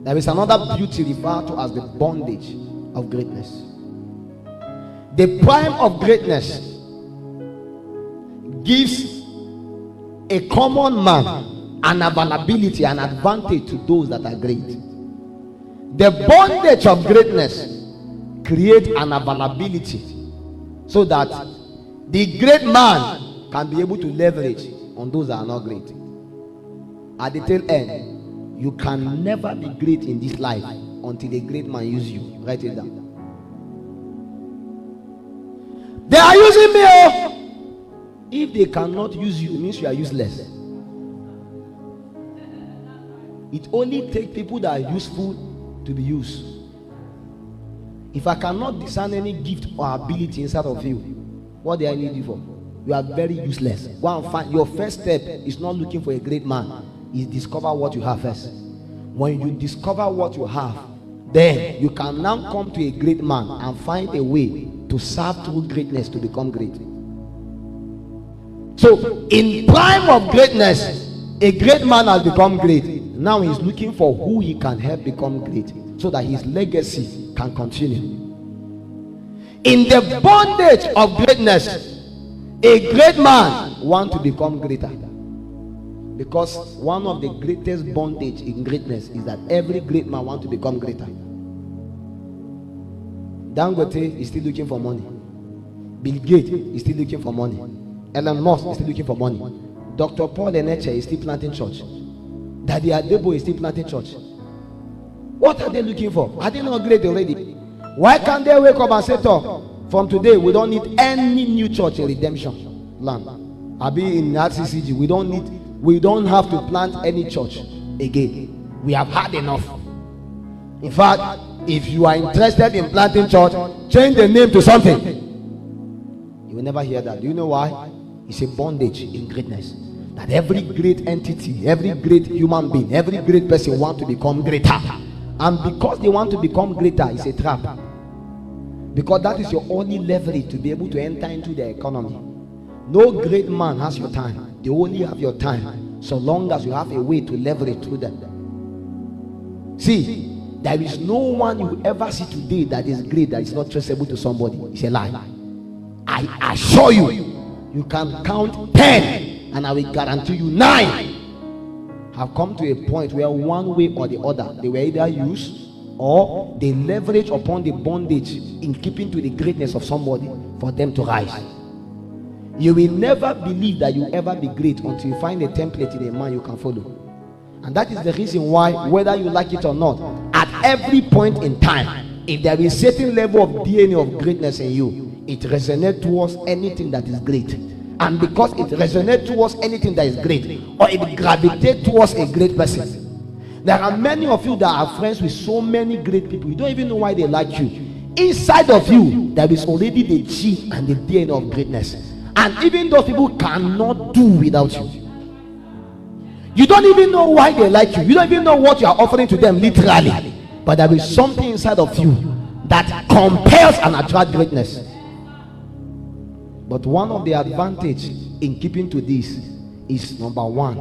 There is another beauty referred to as the bondage of greatness. The prime of greatness gives a common man an availability, an advantage to those that are great. The bondage of greatness creates an availability so that the great man can be able to leverage on those that are not great. At the tail end, you can never be great in this life until a great man uses you. Write it down. They are using me. Oh. If they cannot use you, it means you are useless. It only takes people that are useful to be used. If I cannot discern any gift or ability inside of you, what do I need you for? You are very useless. Go and find. Your first step is not looking for a great man. Is discover what you have first. When you discover what you have, then you can now come to a great man and find a way to serve through greatness to become great. So in prime of greatness, a great man has become great. Now he's looking for who he can help become great so that his legacy can continue. In the bondage of greatness, a great man wants to become greater. Because one of the greatest bondage in greatness is that every great man wants to become greater. Dangote is still looking for money. Bill Gates is still looking for money. Elon Musk is still looking for money. Dr. Paul Eneche is still planting church. Daddy Adebo is still planting church. What are they looking for? Are they not great already? Why can't they wake up and say, from today we don't need any new church in redemption land? I'll be in RCCG. We don't have to plant any church again. We have had enough. In fact, if you are interested in planting church, change the name to something. You will never hear that. Do you know why? It's a bondage in greatness. That every great entity, every great human being, every great person wants to become greater. And because they want to become greater, it's a trap. Because that is your only leverage to be able to enter into the economy. No great man has your time. They only have your time so long as you have a way to leverage through them. See, there is no one you ever see today that is great that is not traceable to somebody. It's a lie. I assure you, you can count 10 and I will guarantee you 9 have come to a point where one way or the other they were either used or they leverage upon the bondage in keeping to the greatness of somebody for them to rise. You will never believe that you ever be great until you find a template in a man you can follow. And that is the reason why, whether you like it or not, at every point in time, if there is a certain level of DNA of greatness in you, it resonates towards anything that is great. And because it resonates towards anything that is great, or it gravitates towards a great person. There are many of you that are friends with so many great people. You don't even know why they like you. Inside of you, there is already the G and the DNA of greatness. And even those people cannot do without you. You don't even know why they like you. You don't even know what you are offering to them literally. But there is something inside of you that compels and attracts greatness. But one of the advantages in keeping to this is number one.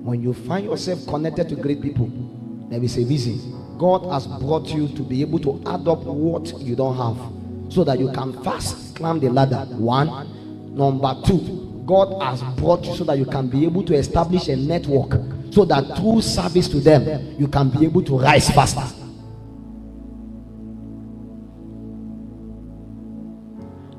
When you find yourself connected to great people, there is a reason. God has brought you to be able to add up what you don't have, so that you can fast climb the ladder. One. Number two, God has brought you so that you can be able to establish a network, so that through service to them you can be able to rise faster.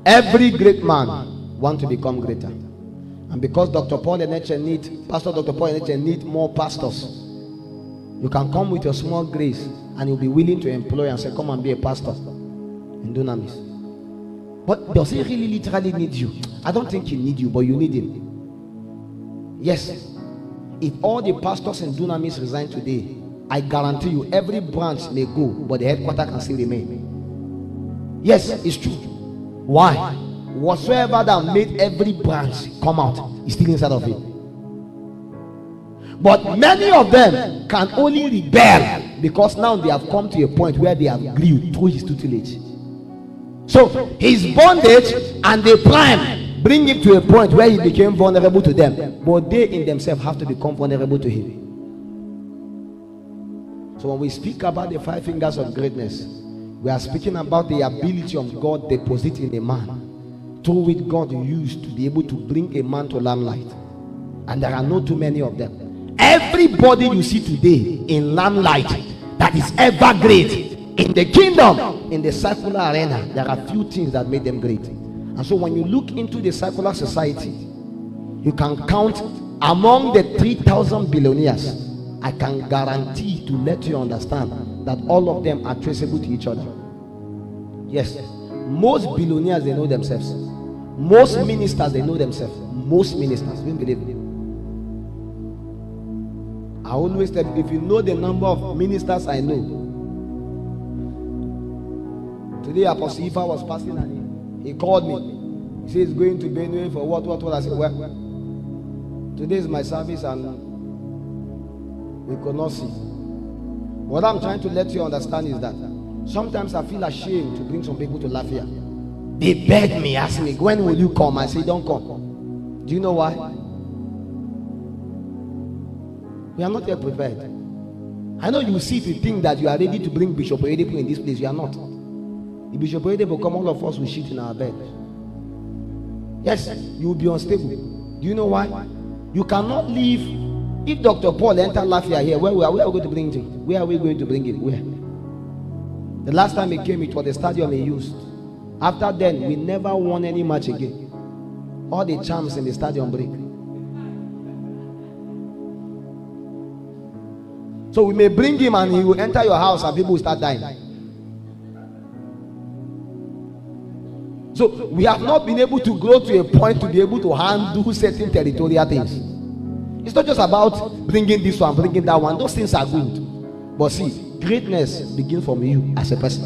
Every great man wants to become greater. And because Dr. Paul Eneche Pastor Dr. Paul Eneche need more pastors, you can come with your small grace and you'll be willing to employ and say, come and be a pastor in Dunamis. But does he really literally need you? I don't think he needs you, but you need him. Yes. If all the pastors in Dunamis resign today, I guarantee you every branch may go, but the headquarters can still remain. Yes, it's true. Why? Whatsoever that made every branch come out is still inside of it. But many of them can only rebel because now they have come to a point where they have grew through his tutelage. So his bondage and the prime bring him to a point where he became vulnerable to them, but they in themselves have to become vulnerable to him. So when we speak about the 5 fingers of greatness, we are speaking about the ability of God deposit in a man, through which God used to be able to bring a man to limelight. And there are not too many of them. Everybody you see today in limelight that is ever great in the kingdom, in the secular arena, there are few things that made them great. And so when you look into the secular society, you can count among the 3,000 billionaires. I can guarantee to let you understand that all of them are traceable to each other. Yes, most billionaires, they know themselves. Most ministers, they know themselves. Most ministers, don't believe me. I always tell you, if you know the number of ministers I know. Today Apostle CEPHAS was passing and he called me. He says he's going to Benue for what? I said, well, today is my service and we could not see. What I'm trying to let you understand is that sometimes I feel ashamed to bring some people to Lafayette. They beg me, ask me, when will you come? I say, don't come. Do you know why? We are not yet prepared. I know you see, if you think that you are ready to bring Bishop Oyedepo in this place, you are not. If Bishop Oyedepo come, all of us will shit in our bed. Yes, you will be unstable. Do you know why? You cannot leave. If Dr. Paul enter Lafayette here, where are we going to bring him? Where are we going to bring him? Where? The last time he came, it was the stadium he used. After then, we never won any match again. All the charms in the stadium break. So we may bring him and he will enter your house and people will start dying. So we have not been able to grow to a point to be able to handle certain territorial things. It's not just about bringing this one, bringing that one. Those things are good. But see, greatness begins from you as a person.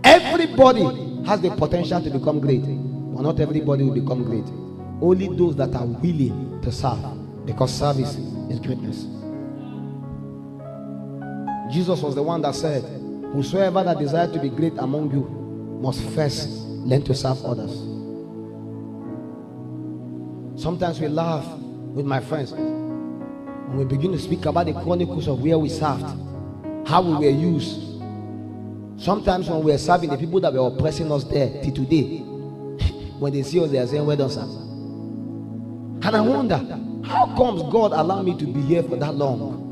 Everybody has the potential to become great, but not everybody will become great. Only those that are willing to serve, because service is greatness. Jesus was the one that said, whosoever that desires to be great among you must first learn to serve others. Sometimes we laugh with my friends when we begin to speak about the chronicles of where we served, how we were used. Sometimes when we are serving, the people that were oppressing us there till today, when they see us, they are saying, well done, sir. And I wonder, how comes God allowed me to be here for that long?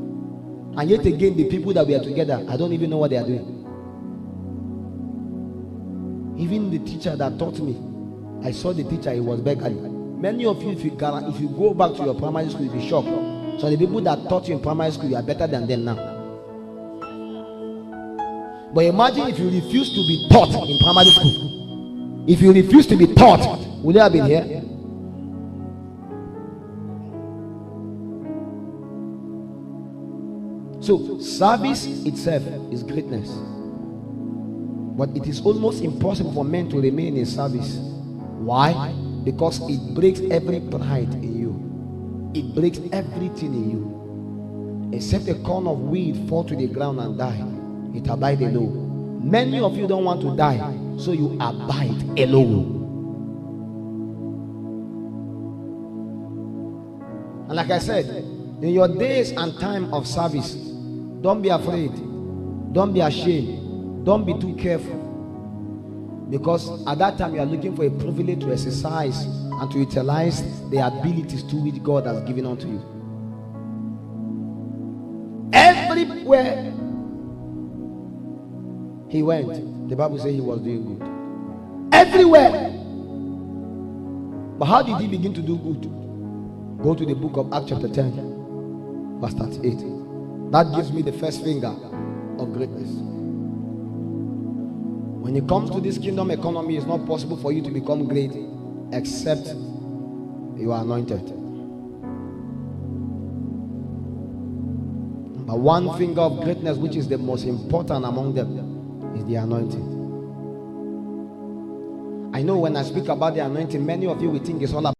And yet again, the people that we are together, I don't even know what they are doing. Even the teacher that taught me, I saw the teacher, he was begging. Many of you, if you go back to your primary school, you'll be shocked. So the people that taught you in primary school, you are better than them now. But imagine if you refuse to be taught in primary school. If you refuse to be taught, would you have been here? So service itself is greatness. But it is almost impossible for men to remain in service. Why? Because it breaks every pride in you. It breaks everything in you. Except a corn of weed fall to the ground and die, it abide alone. Many of you don't want to die, so you abide alone. And like I said, in your days and time of service, don't be afraid, don't be ashamed, don't be too careful, because at that time you are looking for a privilege to exercise and to utilize the abilities to which God has given unto you. Everywhere he went, the Bible says he was doing good. Everywhere. But how did he begin to do good? Go to the book of Acts chapter 10, verse 38. That gives me the first finger of greatness. When it comes to this kingdom economy, it's not possible for you to become great except you are anointed. But one finger of greatness, which is the most important among them, is the anointing. I know when I speak about the anointing, many of you will think it's all about